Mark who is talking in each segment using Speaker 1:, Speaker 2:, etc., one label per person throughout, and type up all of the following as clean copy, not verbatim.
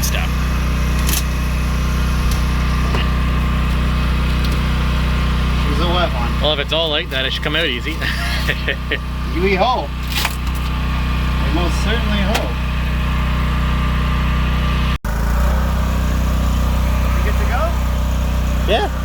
Speaker 1: stuff.
Speaker 2: She's a wet one.
Speaker 1: Well, if it's all like that, it should come out easy.
Speaker 2: We hope. We most certainly hope. You good to go?
Speaker 1: Yeah.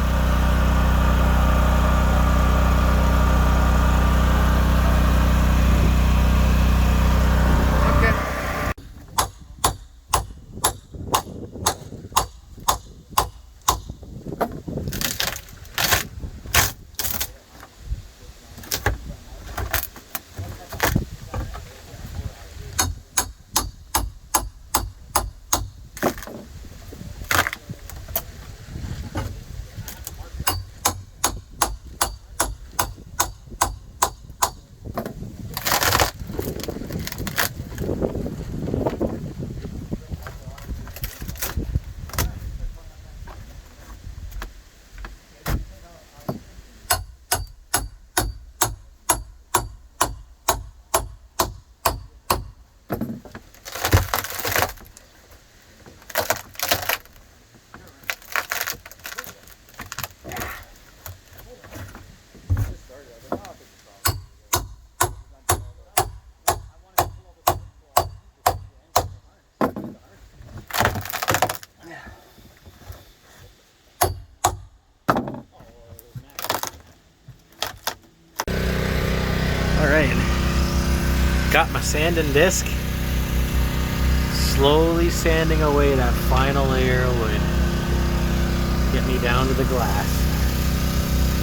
Speaker 1: Alright, got my sanding disc, slowly sanding away that final layer of wood, get me down to the glass.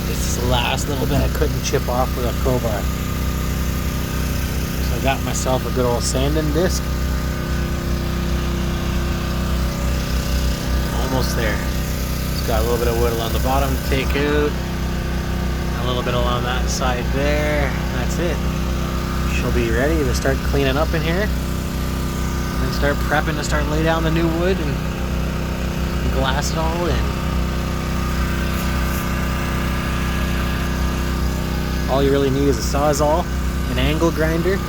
Speaker 1: This last little bit I couldn't chip off with a crowbar. So I got myself a good old sanding disc. Almost there. It's got a little bit of wood along the bottom to take out. A little bit along that side there. That's it. She'll be ready to start cleaning up in here and start prepping to start lay down the new wood and glass it all in. All you really need is a sawzall, an angle grinder, and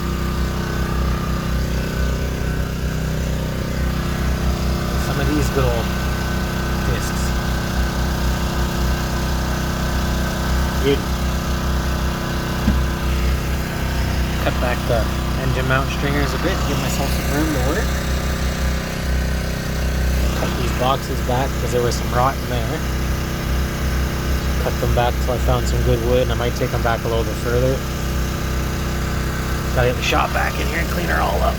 Speaker 1: some of these good old discs. Good. Cut back the engine mount stringers a bit, give myself some room to work. Cut these boxes back because there was some rot in there. Cut them back till I found some good wood, and I might take them back a little bit further. Gotta get the shop back in here and clean her all up.